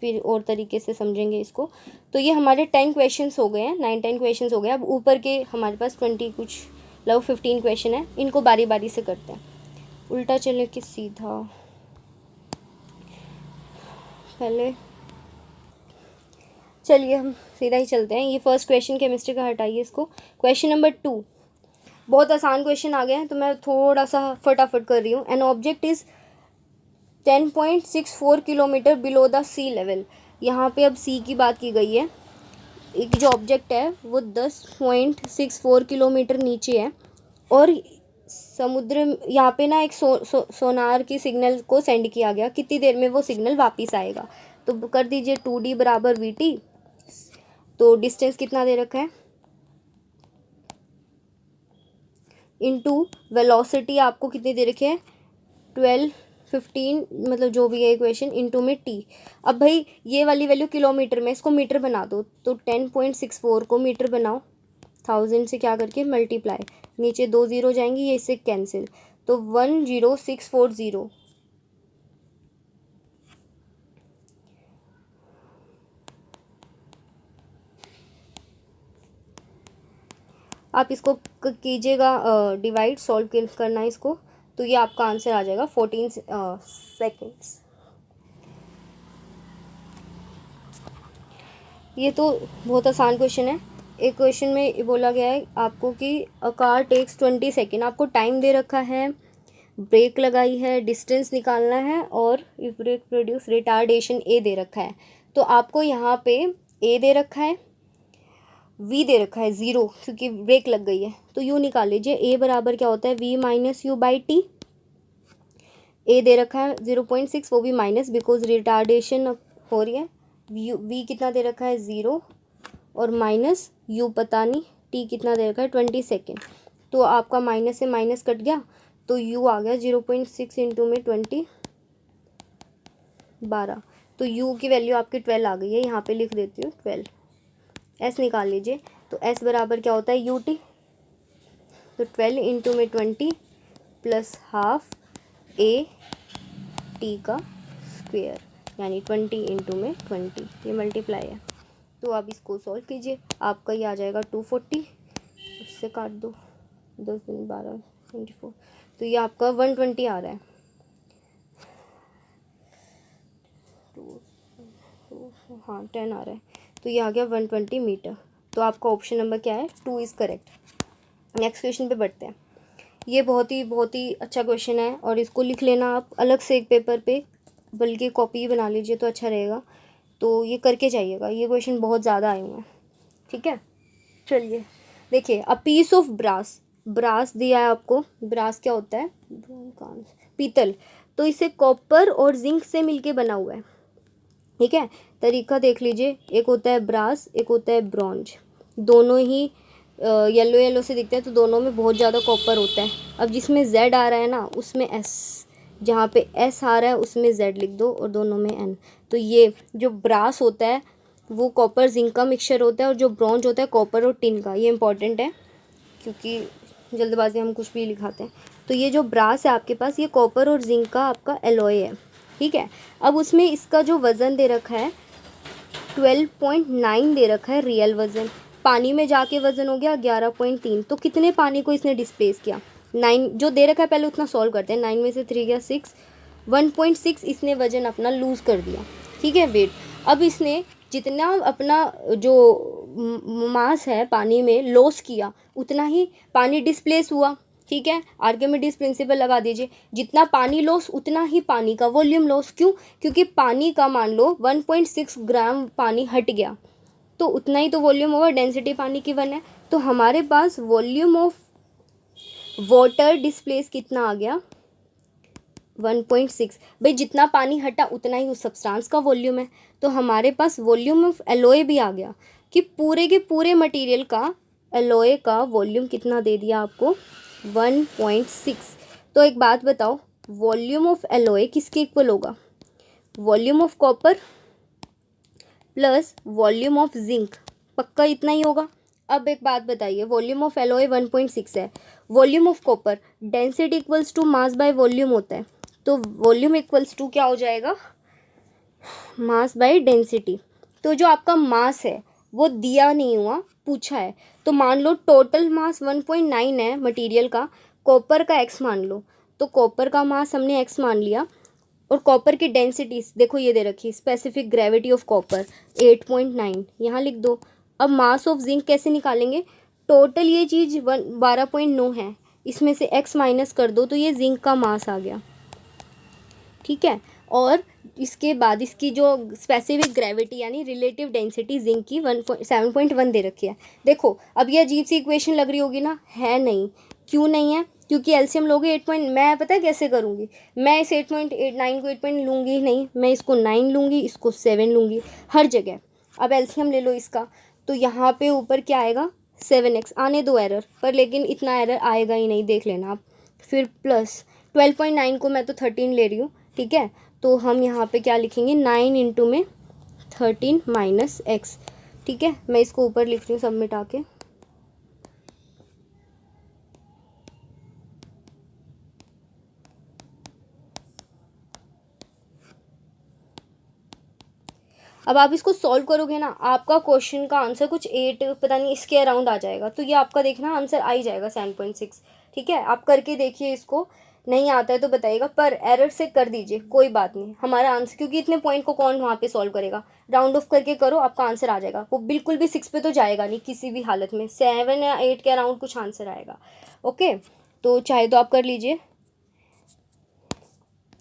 फिर और तरीके से समझेंगे इसको। तो ये हमारे 10 क्वेश्चंस हो गए हैं, 9-10 क्वेश्चंस हो गए। अब ऊपर के हमारे पास 20 कुछ लगभग 15 क्वेश्चन है, इनको बारी बारी से करते हैं। उल्टा चले कि सीधा, पहले चलिए हम सीधा ही चलते हैं। ये फर्स्ट क्वेश्चन केमिस्ट्री का हटाइए इसको। क्वेश्चन नंबर 2 बहुत आसान क्वेश्चन आ गया है, तो मैं थोड़ा सा फटाफट कर रही हूँ। An object is 10.64 kilometre below the sea level. यहाँ पे अब सी की बात की गई है। एक जो ऑब्जेक्ट है वो 10.64 किलोमीटर नीचे है और समुद्र, यहाँ पे ना एक सोनार की सिग्नल को सेंड किया गया, कितनी देर में वो सिग्नल वापस आएगा। तो कर दीजिए 2D बराबर VT। तो डिस्टेंस कितना दे रखा है, इनटू वेलोसिटी आपको कितनी दे रखी है, 12, 15, मतलब जो भी है इक्वेशन, इनटू में T। अब भाई ये वाली वैल्यू किलोमीटर में, इसको मीटर बना दो, तो 10.64 को मीटर बनाओ, 1000 से क्या करके मल्टीप्लाई, नीचे 2 0 जाएंगी, ये इससे कैंसिल, तो 10640। आप इसको कीजिएगा डिवाइड, सॉल्व करना है इसको, तो ये आपका आंसर आ जाएगा 14 सेकेंड्स। ये तो बहुत आसान क्वेश्चन है। एक क्वेश्चन में बोला गया है आपको कि अ कार टेक्स 20 सेकेंड, आपको टाइम दे रखा है, ब्रेक लगाई है, डिस्टेंस निकालना है और इफ ब्रेक प्रोड्यूस रिटार्डेशन ए दे रखा है। तो आपको यहाँ पे ए दे रखा है, वी दे रखा है 0 क्योंकि ब्रेक लग गई है, तो यू निकाल लीजिए। ए बराबर क्या होता है, V minus U by T. A दे रखा है 0.6, वो भी माइनस बिकॉज रिटार्डेशन हो रही है। वी कितना दे रखा है 0 और माइनस यू पता नहीं, टी कितना दे रखा है 20 सेकेंड। तो आपका माइनस से माइनस कट गया, तो यू आ गया 0.6 इंटू में 20, 12। तो यू की वैल्यू आपकी 12 आ गई है, यहाँ पे लिख देती हूँ 12। एस निकाल लीजिए, तो एस बराबर क्या होता है यू टी। तो 12 इंटू में 20 प्लस हाफ ए टी का स्क्वेयर, यानी 20 इंटू में 20, ये मल्टीप्लाई है। तो आप इसको सॉल्व कीजिए, आपका ये आ जाएगा 240, उससे काट दो, 10 दिन 12 24, तो ये आपका 120 आ रहा है। हाँ 10 आ रहा है, तो ये आ गया 120 मीटर। तो आपका ऑप्शन नंबर क्या है, 2 इज़ करेक्ट। नेक्स्ट क्वेश्चन पे बढ़ते हैं। ये बहुत ही अच्छा क्वेश्चन है और इसको लिख लेना आप अलग से एक पेपर पे, बल्कि कॉपी बना लीजिए तो अच्छा रहेगा। तो ये करके जाइएगा, ये क्वेश्चन बहुत ज़्यादा आए हुए हैं, ठीक है। चलिए देखिए, a piece of brass, brass दिया है आपको, ब्रास क्या होता है, पीतल, तो इसे कॉपर और जिंक से मिलके बना हुआ है, ठीक है। तरीका देख लीजिए, एक होता है ब्रास, एक होता है ब्रॉन्ज, दोनों ही येलो येलो से दिखते हैं, तो दोनों में बहुत ज़्यादा कॉपर होता है। अब जिसमें जेड आ रहा है ना उसमें एस, जहाँ पे एस आ रहा है उसमें जेड लिख दो और दोनों में एन। तो ये जो ब्रास होता है वो कॉपर जिंक का मिक्सचर होता है, और जो ब्रॉन्ज होता है कॉपर और टिन का। ये इंपॉर्टेंट है क्योंकि जल्दबाजी हम कुछ भी लिखाते हैं। तो ये जो ब्रास है आपके पास, ये कॉपर और जिंक का आपका एलॉय है, ठीक है। अब उसमें इसका जो वज़न दे रखा है 12.9 दे रखा है रियल वज़न, पानी में जाके वज़न हो गया 11.3। तो कितने पानी को इसने डिस्प्लेस किया, 9 जो दे रखा है, पहले उतना सॉल्व करते हैं। 9 में से 3 गया 6, 1.6 इसने वज़न अपना लूज़ कर दिया, ठीक है, वेट। अब इसने जितना अपना जो मास है पानी में लॉस किया, उतना ही पानी डिस्प्लेस हुआ, ठीक है। आर्किमिडीज प्रिंसिपल लगा दीजिए, जितना पानी लॉस उतना ही पानी का वॉल्यूम लॉस। क्यों? क्योंकि पानी का मान लो 1.6 ग्राम पानी हट गया तो उतना ही तो वॉल्यूम होगा, डेंसिटी पानी की 1 है। तो हमारे पास वॉल्यूम ऑफ वाटर डिस्प्लेस कितना आ गया, 1.6। भाई जितना पानी हटा उतना ही उस सब्सटेंस का वॉल्यूम है। तो हमारे पास वॉल्यूम ऑफ एलॉय भी आ गया कि पूरे के पूरे मटेरियल का एलॉय का वॉल्यूम कितना दे दिया आपको, 1.6। तो एक बात बताओ, वॉल्यूम ऑफ एलॉय किसके इक्वल होगा, volume of copper plus volume of zinc, पक्का इतना ही होगा। अब एक बात बताइए, वॉल्यूम ऑफ एलॉय 1.6 है, volume of copper, density equals to mass by volume होता है, तो वॉल्यूम इक्वल्स टू क्या हो जाएगा, मास बाय डेंसिटी। तो जो आपका मास है वो दिया नहीं हुआ, पूछा है। तो मान लो टोटल मास 1.9 है मटेरियल का, कॉपर का x मान लो, तो कॉपर का मास हमने x मान लिया, और कॉपर की डेंसिटी देखो ये दे रखी, स्पेसिफिक ग्रेविटी ऑफ कॉपर 8.9 यहाँ लिख दो। अब मास ऑफ जिंक कैसे निकालेंगे, टोटल ये चीज़ 12.9 है, इसमें से x माइनस कर दो तो ये जिंक का मास आ गया, ठीक है। और इसके बाद इसकी जो स्पेसिफिक ग्रेविटी यानी रिलेटिव डेंसिटी जिंक की 7.1 दे रखी है। देखो अब ये अजीब सी इक्वेशन लग रही होगी ना, है नहीं। क्यों नहीं है, क्योंकि एलसीएम लोगे 8 मैं पता है कैसे करूँगी, मैं इस 8.9 को 8 लूँगी ही नहीं, मैं इसको 9 लूँगी, इसको 7 लूँगी हर जगह। अब एलसीएम ले लो इसका, तो यहाँ पे ऊपर क्या आएगा 7x, आने दो एरर पर, लेकिन इतना एरर आएगा ही नहीं, देख लेना आप। फिर प्लस 12.9 को मैं तो 13 ले रही हूँ, ठीक है। तो हम यहाँ पे क्या लिखेंगे, 9 इंटू में 13 माइनस एक्स, ठीक है। मैं इसको ऊपर लिख रही हूँ सब मिटा के। अब आप इसको सॉल्व करोगे ना, आपका क्वेश्चन का आंसर कुछ 8 पता नहीं इसके अराउंड आ जाएगा। तो ये आपका देखना आंसर आ ही जाएगा 7.6, ठीक है। आप करके देखिए, इसको नहीं आता है तो बताइएगा, पर एरर से कर दीजिए, कोई बात नहीं, हमारा आंसर, क्योंकि इतने पॉइंट को कौन वहाँ पे सॉल्व करेगा, राउंड ऑफ करके करो, आपका आंसर आ जाएगा। वो बिल्कुल भी 6 पे तो जाएगा नहीं किसी भी हालत में, 7 या 8 के अराउंड कुछ आंसर आएगा, ओके। तो चाहे तो आप कर लीजिए।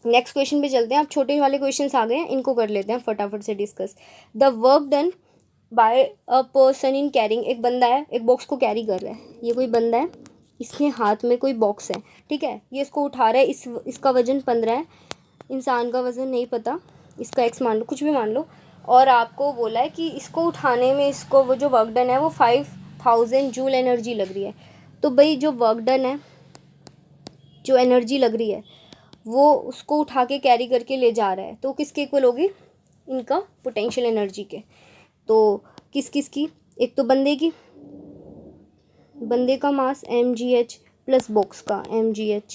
नेक्स्ट क्वेश्चन पे चलते हैं। अब छोटे वाले क्वेश्चंस आ गए हैं, इनको कर लेते हैं फटाफट से discuss. The work done by a person in carrying, एक बंदा है एक बॉक्स को कैरी कर रहा है, ये कोई बंदा है, इसके हाथ में कोई बॉक्स है, ठीक है, ये इसको उठा रहा है, इसका वजन 15 है, इंसान का वजन नहीं पता, इसका एक्स मान लो, कुछ भी मान लो। और आपको बोला है कि इसको उठाने में इसको वो जो वर्क डन है वो 5000 जूल एनर्जी लग रही है। तो भाई जो वर्क डन है, जो एनर्जी लग रही है, वो उसको उठा के कैरी करके ले जा रहा है, तो किसके इक्वल होगी, इनका पोटेंशियल एनर्जी के। तो किस किस की, एक तो बंदे का मास mgh प्लस बॉक्स का mgh,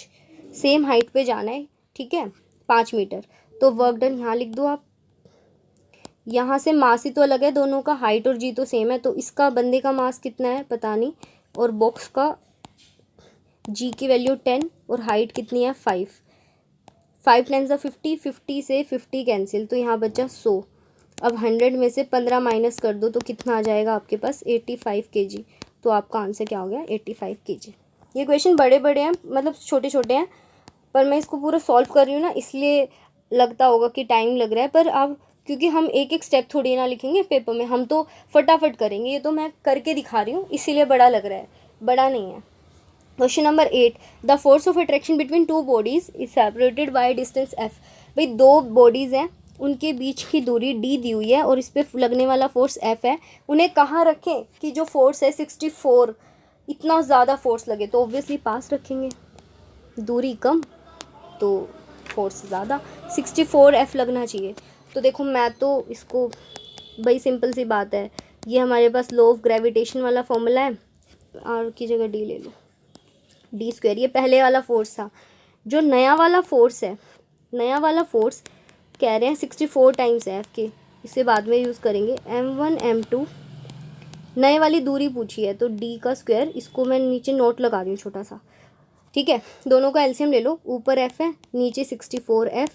सेम हाइट पे जाना है, ठीक है, 5 मीटर। तो वर्क डन यहाँ लिख दो आप, यहाँ से मास ही तो अलग है दोनों का, हाइट और जी तो सेम है, तो इसका बंदे का मास कितना है पता नहीं, और बॉक्स का जी की वैल्यू 10 और हाइट कितनी है 5 10 50, 50 से 50 कैंसिल, तो यहाँ बचा 100। अब 100 में से 15 माइनस कर दो तो कितना आ जाएगा आपके पास 85 kg। तो आपका आंसर क्या हो गया 85 kg। ये क्वेश्चन बड़े बड़े हैं, मतलब छोटे छोटे हैं, पर मैं इसको पूरा सॉल्व कर रही हूँ ना, इसलिए लगता होगा कि टाइम लग रहा है, पर आप क्योंकि हम एक एक स्टेप थोड़ी ना लिखेंगे पेपर में, हम तो फटाफट करेंगे। ये तो मैं करके दिखा रही हूँ इसीलिए बड़ा लग रहा है, बड़ा नहीं है। Question number 8, the force of attraction between two bodies is separated by distance F. भाई दो बॉडीज़ हैं, उनके बीच की दूरी d दी हुई है और इस पर लगने वाला फोर्स f है। उन्हें कहाँ रखें कि जो फोर्स है 64, इतना ज़्यादा फोर्स लगे तो ऑब्वियसली पास रखेंगे, दूरी कम तो फोर्स ज़्यादा, 64 f लगना चाहिए। तो देखो मैं तो इसको, भाई सिंपल सी बात है, ये हमारे पास लॉ ऑफ ग्रेविटेशन वाला फॉर्मूला है, r की जगह d ले लो, डी स्क्वायर, ये पहले वाला फोर्स था। जो नया वाला फोर्स है, नया वाला फोर्स कह रहे हैं 64 टाइम्स एफ के, इसे बाद में यूज़ करेंगे। m1 m2 नए वाली दूरी पूछी है तो d का स्क्वायर, इसको मैं नीचे नोट लगा रही हूँ छोटा सा, ठीक है। दोनों का एलसीएम ले लो, ऊपर f है नीचे 64 f,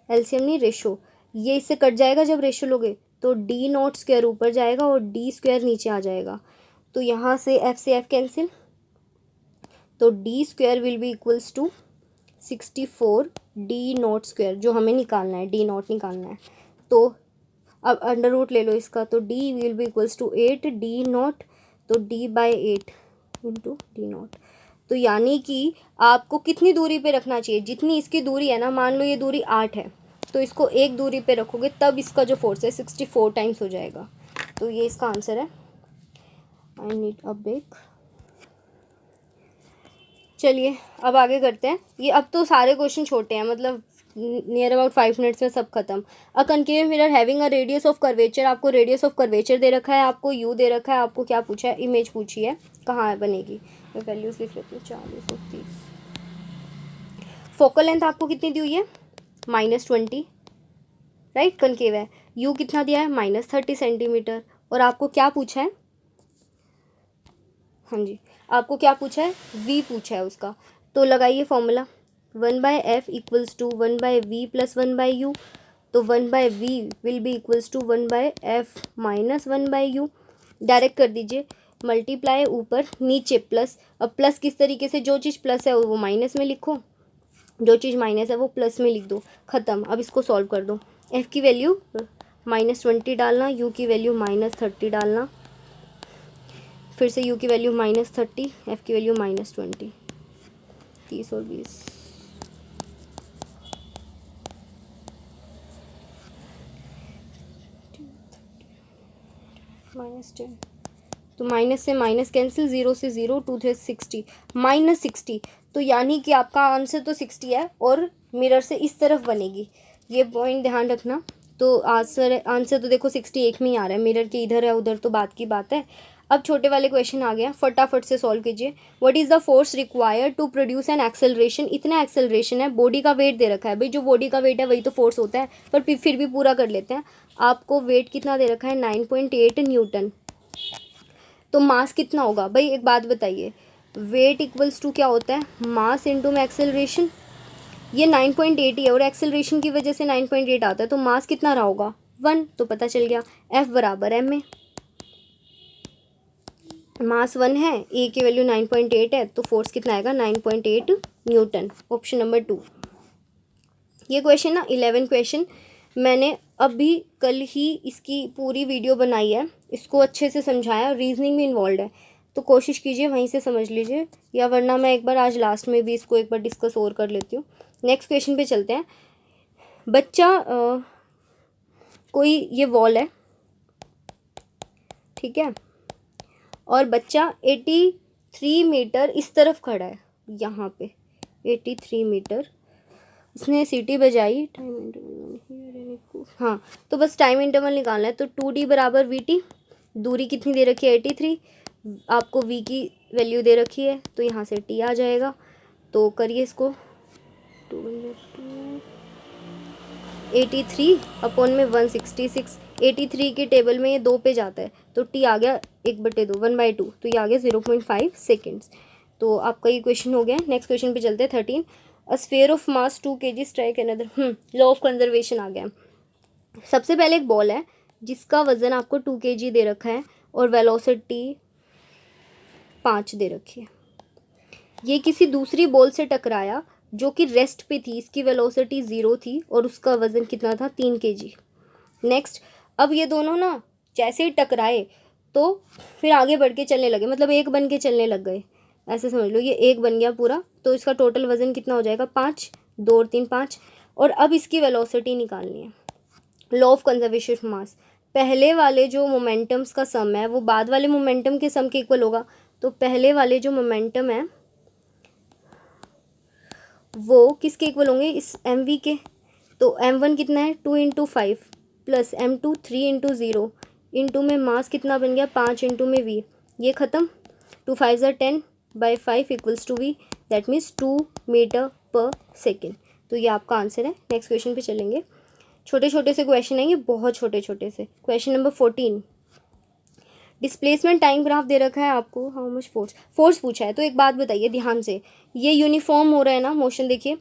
एलसीएम नहीं रेशो, ये इससे कट जाएगा जब रेशो लोगे तो d नॉट स्क्वायर ऊपर जाएगा और d स्क्वायर नीचे आ जाएगा, तो यहाँ से f से f कैंसिल, तो d square will be equals to 64 d not square, जो हमें निकालना है d नॉट निकालना है। तो अब अंडर रूट ले लो इसका, तो d will be equals to 8 d not, तो d by 8 into D not. तो यानी कि आपको कितनी दूरी पे रखना चाहिए, जितनी इसकी दूरी है ना, मान लो ये दूरी 8 है तो इसको एक दूरी पे रखोगे तब इसका जो फोर्स है 64 टाइम्स हो जाएगा। तो ये इसका आंसर है। I need a break. चलिए अब आगे करते हैं। ये अब तो सारे क्वेश्चन छोटे हैं, मतलब नियर अबाउट 5 मिनट्स में सब खत्म। A concave mirror having a radius of curvature, आपको रेडियस ऑफ कर्वेचर दे रखा है, आपको यू दे रखा है, आपको क्या पूछा है, इमेज पूछी है, कहाँ है बनेगी, मैं वैल्यूज लिख लेती हूँ 40 और 30। फोकल लेंथ आपको कितनी दी हुई है, -20, राइट, कनकेव है। यू कितना दिया है, -30 सेंटीमीटर। और आपको क्या पूछा है, हाँ जी, आपको क्या पूछा है, v पूछा है उसका। तो लगाइए formula, 1/f equals to 1/v plus 1/u, तो 1/v will be equals to 1/f minus 1/u। Direct कर दीजिए, मल्टीप्लाई ऊपर नीचे प्लस। अब प्लस किस तरीके से, जो चीज़ प्लस है वो माइनस में लिखो, जो चीज़ माइनस है वो प्लस में लिख दो, ख़त्म। अब इसको सॉल्व कर दो, f की वैल्यू -20 डालना, u की वैल्यू -30 डालना, फिर से u की वैल्यू -30, f की वैल्यू -20, 30 और 20, -10। तो माइनस से माइनस कैंसिल, 0 से 0, 2 से 60, -60। तो यानी कि आपका आंसर तो 60 है और मिरर से इस तरफ बनेगी, ये पॉइंट ध्यान रखना। तो आंसर तो देखो 61 में ही आ रहा है, मिरर के इधर है उधर तो बात की बात है। अब छोटे वाले क्वेश्चन आ गया, फटाफट से सॉल्व कीजिए। What is the force required to produce an acceleration, इतना एक्सेलरेशन है, बॉडी का वेट दे रखा है, भाई जो बॉडी का वेट है वही तो फोर्स होता है, पर फिर भी पूरा कर लेते हैं। आपको वेट कितना दे रखा है, 9.8 न्यूटन। तो मास कितना होगा, भाई एक बात बताइए, वेट इक्वल्स टू क्या होता है, मास इंटू में एक्सेलरेशन। ये 9.8 ही है और एक्सेलरेशन की वजह से 9.8 आता है, तो मास कितना रहा होगा, 1, तो पता चल गया F बराबर m में, मास 1 है, ए की वैल्यू 9.8 है, तो फोर्स कितना आएगा, 9.8 न्यूटन। Option number 2। ये क्वेश्चन ना 11 क्वेश्चन मैंने अभी कल ही इसकी पूरी वीडियो बनाई है, इसको अच्छे से समझाया, रीजनिंग भी इन्वॉल्व है, तो कोशिश कीजिए वहीं से समझ लीजिए, या वरना मैं एक बार आज लास्ट में भी इसको एक बार डिस्कस और कर लेती हूँ। नेक्स्ट क्वेश्चन पे चलते हैं। बच्चा कोई ये वॉल है, ठीक है, और बच्चा 83 मीटर इस तरफ खड़ा है, यहाँ पे 83 मीटर, उसने सीटी बजाई, टाइम इंटरवल, हाँ, तो बस टाइम इंटरवल निकालना है। तो 2d बराबर vt, दूरी कितनी दे रखी है 83, आपको v की वैल्यू दे रखी है, तो यहाँ से t आ जाएगा। तो करिए इसको, 83 अपॉन में 166, 83 के टेबल में ये 2 पे जाता है, तो t आ गया 1/2, 1/2, तो ये आ गया 0.5 सेकेंड्स। तो आपका ये क्वेश्चन हो गया। नेक्स्ट क्वेश्चन पे चलते हैं 13। A sphere of mass 2 kg strike another, law of conservation आ गया। सबसे पहले एक बॉल है जिसका वजन आपको 2 kg दे रखा है और वेलोसिटी 5 दे रखी है। ये किसी दूसरी बॉल से टकराया जो कि रेस्ट पे थी, इसकी वेलोसिटी 0 थी और उसका वजन कितना था, 3 kg। नेक्स्ट, अब ये दोनों ना जैसे ही टकराए तो फिर आगे बढ़ के चलने लगे, मतलब एक बन के चलने लग गए, ऐसे समझ लो ये एक बन गया पूरा। तो इसका टोटल वज़न कितना हो जाएगा, 5, 2 और 3 5। और अब इसकी वेलोसिटी निकालनी है। Law of conservation of mass, पहले वाले जो मोमेंटम्स का सम है वो बाद वाले मोमेंटम के सम के इक्वल होगा। तो पहले वाले जो मोमेंटम है वो किसके इक्वल होंगे, इस mv के। तो m1 कितना है, 2 × 5 प्लस m2 3 × 0 इंटू में मास कितना बन गया, 5 इंटू में v, ये ख़त्म। 2 5 10 by 5 equals to v, that means 2 metre पर सेकेंड। तो ये आपका आंसर है। नेक्स्ट क्वेश्चन पे चलेंगे। छोटे छोटे से क्वेश्चन हैं ये, बहुत छोटे छोटे से। Question number 14, displacement time graph दे रखा है आपको, हाउ मच फोर्स पूछा है। तो एक बात बताइए ध्यान से, ये यूनिफॉर्म हो रहा है ना मोशन, देखिए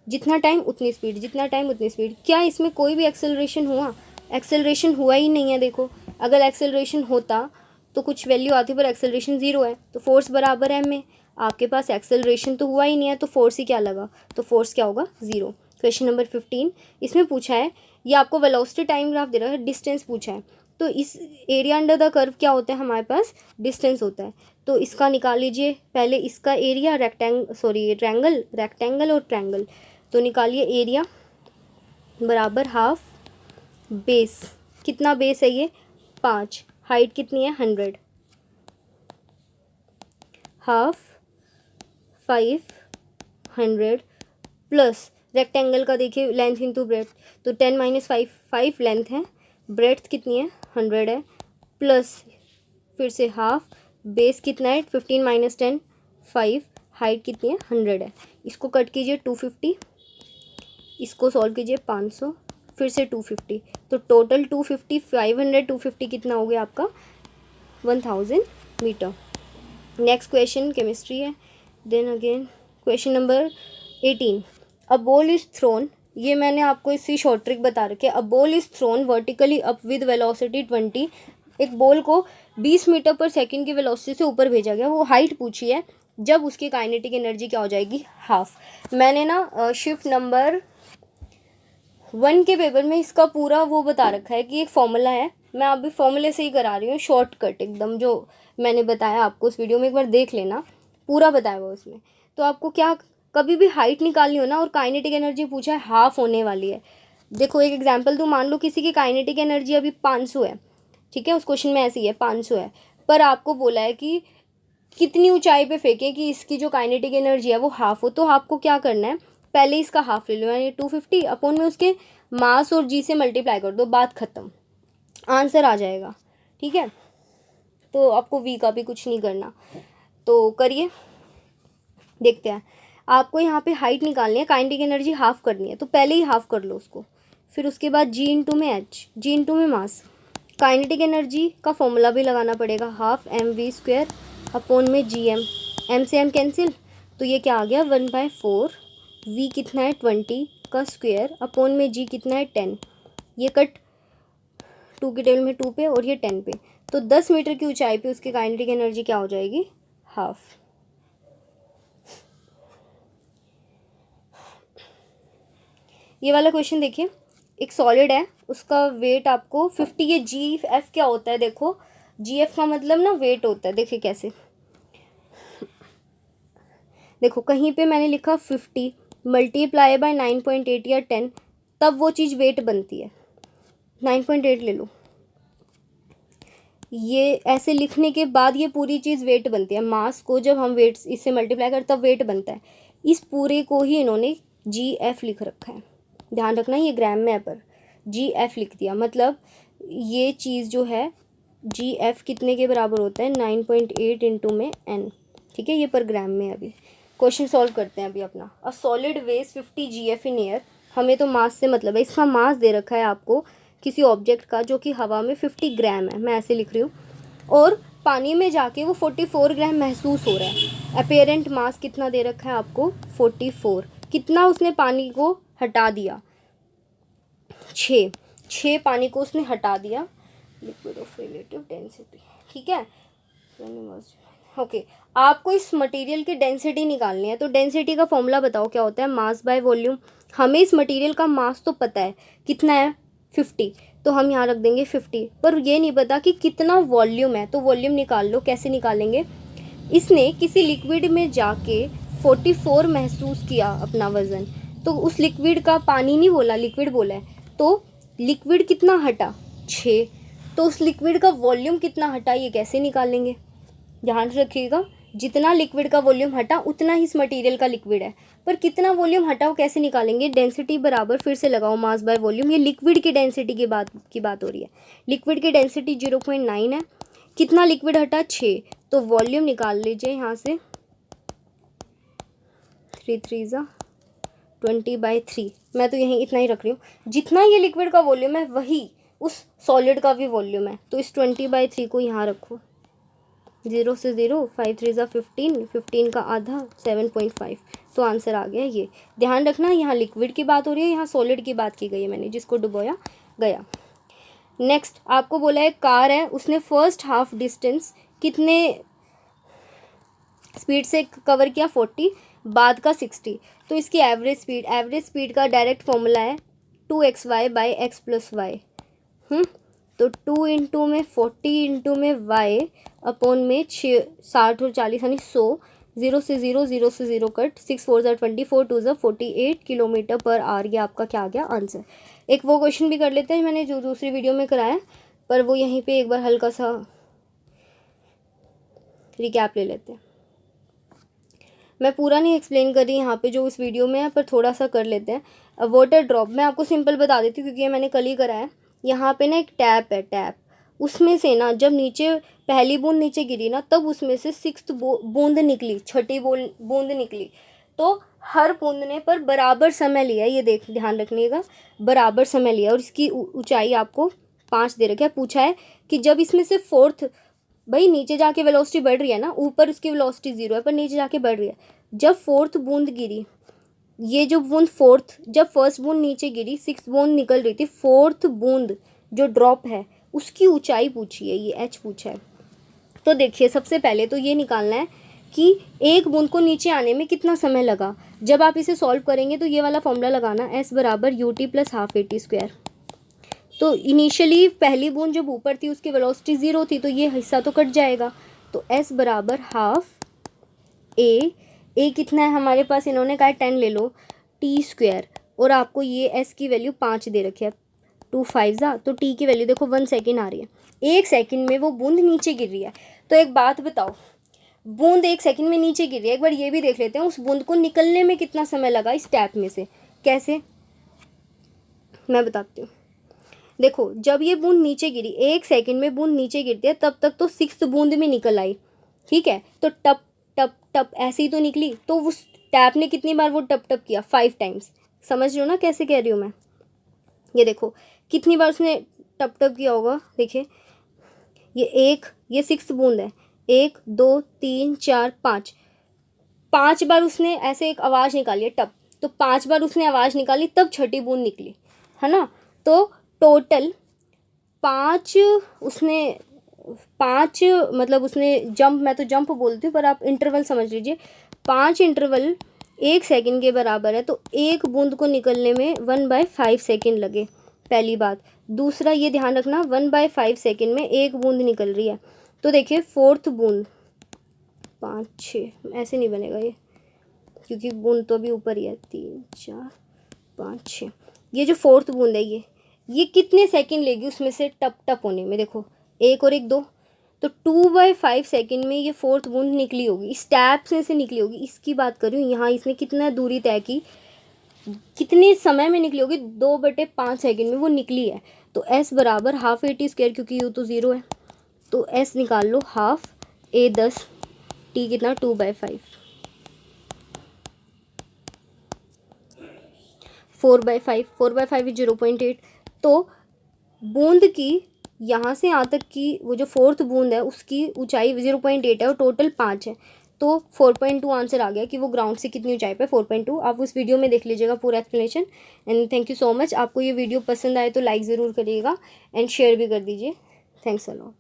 जितना टाइम उतनी स्पीड, जितना टाइम उतनी स्पीड। क्या इसमें कोई भी एक्सेलरेशन हुआ, एक्सेलरेशन हुआ ही नहीं है। देखो अगर एक्सेलरेशन होता तो कुछ वैल्यू आती, पर एक्सेलरेशन 0 है, तो फोर्स बराबर है में, आपके पास एक्सेलरेशन तो हुआ ही नहीं है, तो फोर्स ही क्या लगा, तो फोर्स क्या होगा, 0। क्वेश्चन नंबर 15, इसमें पूछा है, ये आपको वेलोसिटी टाइम ग्राफ दे रहा है, डिस्टेंस पूछा है। तो इस एरिया अंडर द कर्व क्या होता है, हमारे पास डिस्टेंस होता है। तो इसका निकाल लीजिए पहले, इसका एरिया रेक्टेंगल और ट्रायंगल। तो निकालिए एरिया बराबर हाफ बेस, कितना बेस है ये, 5, हाइट कितनी है 100, हाफ 500 प्लस रेक्टेंगल का देखिए लेंथ इंटू ब्रेथ, तो 10 - 5 5 लेंथ है, ब्रेथ कितनी है 100 है, प्लस फिर से हाफ, बेस कितना है 15 - 10 5, हाइट कितनी है 100 है। इसको कट कीजिए 250, इसको सॉल्व कीजिए 500, फिर से 250, तो टोटल 250 500 250 कितना हो गया आपका 1000 मीटर। नेक्स्ट क्वेश्चन केमिस्ट्री है। Then again question number 18, a ball is thrown, ये मैंने आपको इसकी शॉर्ट ट्रिक बता रखी है। A ball is thrown vertically up with velocity 20, एक बॉल को 20 मीटर पर सेकंड की वेलोसिटी से ऊपर भेजा गया, वो हाइट पूछी है, जब उसकी काइनेटिक एनर्जी क्या हो जाएगी, हाफ। मैंने ना शिफ्ट नंबर 1 के पेपर में इसका पूरा वो बता रखा है कि एक फॉर्मूला है, मैं अभी फॉर्मूले से ही करा रही हूँ, शॉर्टकट एकदम, जो मैंने बताया आपको उस वीडियो में, एक बार देख लेना, पूरा बताया हुआ उसमें। तो आपको क्या, कभी भी हाइट निकालनी हो ना और काइनेटिक एनर्जी पूछा है, हाफ होने वाली है। देखो एक एग्जांपल दूँ, मान लो किसी की काइनेटिक एनर्जी अभी 500 है, ठीक है, उस क्वेश्चन में ऐसे ही है 500 है, पर आपको बोला है कि कितनी ऊंचाई पे फेंके कि इसकी जो काइनेटिक एनर्जी है वो हाफ हो। तो आपको क्या करना है, पहले इसका हाफ ले लो, यानी 250 अपॉन में उसके मास और जी से मल्टीप्लाई कर दो, बात ख़त्म, आंसर आ जाएगा। ठीक है, तो आपको वी का भी कुछ नहीं करना, तो करिए, देखते हैं। आपको यहाँ पे हाइट निकालनी है, काइनेटिक एनर्जी हाफ करनी है, तो पहले ही हाफ कर लो उसको, फिर उसके बाद जी इंटू में एच, जी इंटू में मास, काइनेटिक एनर्जी का फॉर्मूला भी लगाना पड़ेगा, हाफ mv² अपॉन में जी एम से एम कैंसिल, तो ये क्या आ गया 1/4, वी कितना है 20 का स्क्वायर अपॉन में जी कितना है 10, ये कट 2 के टेबल में 2 पे और ये 10 पे, तो 10 मीटर की ऊंचाई पे उसकी काइनेटिक एनर्जी क्या हो जाएगी, हाफ। ये वाला क्वेश्चन देखिए, एक सॉलिड है, उसका वेट आपको 50, ये जी एफ क्या होता है, देखो जी एफ का मतलब ना वेट होता है, देखिए कैसे, देखो कहीं पे मैंने लिखा 50 मल्टीप्लाई बाय 9.8 या 10, तब वो चीज़ वेट बनती है, 9.8 ले लो, ये ऐसे लिखने के बाद ये पूरी चीज़ वेट बनती है, मास को जब हम वेट इससे मल्टीप्लाई कर तब वेट बनता है। इस पूरे को ही इन्होंने जी एफ लिख रखा है, ध्यान रखना ये ग्राम में है, पर जी एफ लिख दिया, मतलब ये चीज़ जो है जी एफ कितने के बराबर होता है 9.8 इंटू में एन, ठीक है, ये पर ग्राम में। अभी क्वेश्चन सॉल्व करते हैं अभी अपना। A solid weighs 50 GF in air, हमें तो मास से मतलब है, इसका मास दे रखा है आपको किसी ऑब्जेक्ट का जो कि हवा में 50 ग्राम है, मैं ऐसे लिख रही हूँ, और पानी में जाके वो 44 ग्राम महसूस हो रहा है। अपेरेंट मास कितना दे रखा है आपको 44, कितना उसने पानी को हटा दिया, 6 पानी को उसने हटा दिया, लिक्विड ऑफ रिलेटिव डेंसिटी, ठीक है, ओके। आपको इस मटेरियल की डेंसिटी निकालनी है, तो डेंसिटी का फॉर्मूला बताओ क्या होता है, मास बाय वॉल्यूम। हमें इस मटेरियल का मास तो पता है कितना है 50, तो हम यहाँ रख देंगे 50, पर ये नहीं पता कि कितना वॉल्यूम है, तो वॉल्यूम निकाल लो। कैसे निकालेंगे? इसने किसी लिक्विड में जाके 44 महसूस किया अपना वज़न, तो उस लिक्विड का, पानी नहीं बोला, लिक्विड बोला है, तो लिक्विड कितना हटा? 6। तो उस लिक्विड का वॉल्यूम कितना हटा, ये कैसे निकालेंगे? ध्यान रखिएगा, जितना लिक्विड का वॉल्यूम हटा उतना ही इस मटेरियल का लिक्विड है, पर कितना वॉल्यूम हटा वो कैसे निकालेंगे? डेंसिटी बराबर, फिर से लगाओ मास बाय वॉल्यूम। ये लिक्विड की डेंसिटी की बात हो रही है। लिक्विड की डेंसिटी 0.9 है। कितना लिक्विड हटा? 6। तो वॉल्यूम निकाल लीजिए यहाँ से, 3 3 20/3। मैं तो यहीं इतना ही रख रही हूँ। जितना ये लिक्विड का वॉल्यूम है वही उस सॉलिड का भी वॉल्यूम है, तो इस 20/3 को यहाँ रखो। 0 से 0, 5 3 15, 15 का आधा 7.5। तो आंसर आ गया ये। ध्यान रखना, यहाँ लिक्विड की बात हो रही है, यहाँ सॉलिड की बात की गई है मैंने, जिसको डुबोया गया। नेक्स्ट आपको बोला है कार है, उसने फर्स्ट हाफ डिस्टेंस कितने स्पीड से कवर किया? 40, बाद का 60। तो इसकी एवरेज स्पीड का डायरेक्ट फॉर्मूला है 2xy/x+y। तो 2 इंटू में 40 इंटू में y अपॉन में 60 और 40 यानी 100। 0 से 0, 0 से 0 कट, 6 4 20, 4 2 48 किलोमीटर पर आवर। ये आपका क्या आ गया? आंसर। एक वो क्वेश्चन भी कर लेते हैं मैंने जो दूसरी वीडियो में कराया, पर वो यहीं पे एक बार हल्का सा रिकैप ले लेते हैं। मैं पूरा नहीं एक्सप्लेन कर रही यहाँ पे जो उस वीडियो में है, पर थोड़ा सा कर लेते हैं। वाटर ड्रॉप मैं आपको सिंपल बता देती हूँ क्योंकि ये मैंने कल ही कराया है। यहाँ पे ना एक टैप है, टैप, उसमें से ना जब नीचे पहली बूंद नीचे गिरी ना, तब उसमें से 6th बूंद निकली, छठी बूंद निकली। तो हर बूंद ने पर बराबर समय लिया, ये ध्यान रखिएगा, बराबर समय लिया। और इसकी ऊंचाई आपको 5 दे रखा है। पूछा है कि जब इसमें से 4th, भाई नीचे जाके वेलोसिटी बढ़ रही है ना, ऊपर उसकी वेलोसिटी 0 है पर नीचे जाके बढ़ रही है। जब 4th बूंद गिरी, ये जो बूंद 4th, जब फर्स्ट बूंद नीचे गिरी 6th बूंद निकल रही थी, 4th बूंद जो ड्रॉप है उसकी ऊंचाई पूछी है, ये h पूछा है। तो देखिए सबसे पहले तो ये निकालना है कि एक बूंद को नीचे आने में कितना समय लगा। जब आप इसे सॉल्व करेंगे तो ये वाला फॉर्मूला लगाना, s बराबर ut + ½ at²। तो इनिशियली पहली बूंद जब ऊपर थी उसकी वेलोसिटी 0 थी, तो ये हिस्सा तो कट जाएगा। तो s बराबर ½ a कितना है हमारे पास, इन्होंने कहा 10 ले लो, t²। और आपको ये s की वैल्यू 5 दे रखी है, 2 5 तो t की वैल्यू देखो 1 सेकेंड आ रही है। 1 सेकेंड में वो बूंद नीचे गिर रही है। तो एक बात बताओ, बूंद 1 सेकेंड में नीचे गिर रही है, एक बार ये भी देख लेते हैं उस बूंद को निकलने में कितना समय लगा इस टैप में से। कैसे, मैं बताती हूँ। देखो जब ये बूंद नीचे गिरी, 1 सेकेंड में बूंद नीचे गिरती है, तब तक तो 6th बूंद में निकल आई, ठीक है। तो टप टप टप ऐसे ही तो निकली। तो उस टैप ने कितनी बार वो टप टप किया? 5 टाइम्स। समझ रहे हो ना कैसे कह रही हूँ मैं? ये देखो कितनी बार उसने टप टप किया होगा। देखिए ये 6th बूंद है, 1 2 3 4 5 बार उसने ऐसे एक आवाज़ निकाली है, टप। तो 5 बार उसने आवाज़ निकाली तब छठी बूंद निकली, है ना। तो टोटल 5 मतलब उसने जंप, मैं तो जंप बोलती हूँ पर आप इंटरवल समझ लीजिए, 5 इंटरवल 1 सेकेंड के बराबर है। तो एक बूंद को निकलने में 1/5 सेकेंड लगे, पहली बात। दूसरा ये ध्यान रखना 1/5 सेकेंड में एक बूंद निकल रही है। तो देखिए 4th बूंद 5 6 ऐसे नहीं बनेगा ये, क्योंकि बूंद तो अभी ऊपर ही है, 3 4 5 6। ये जो 4th बूंद है ये कितने सेकंड लेगी उसमें से टप टप होने में? देखो 1 और 1 2, तो 2/5 सेकंड में ये 4th बूंद निकली होगी, इस टैप से निकली होगी। इसकी बात कर रही हूँ, यहाँ इसने कितना दूरी तय की, कितने समय में निकली होगी? 2/5 सेकंड में वो निकली है। तो s बराबर ½ at², क्योंकि u तो 0 है। तो s निकाल लो, ½ a 10, t कितना 2/5, 4/5 0.8। तो बूंद की यहाँ से यहाँ तक की वो जो 4th बूंद है उसकी ऊंचाई 0.8 है और टोटल 5 है। तो 4.2 आंसर आ गया कि वो ग्राउंड से कितनी ऊंचाई पे, 4.2। आप उस वीडियो में देख लीजिएगा पूरा explanation. And thank you so much. आपको ये वीडियो पसंद आए तो लाइक ज़रूर करिएगा एंड शेयर भी कर दीजिए। Thanks a lot.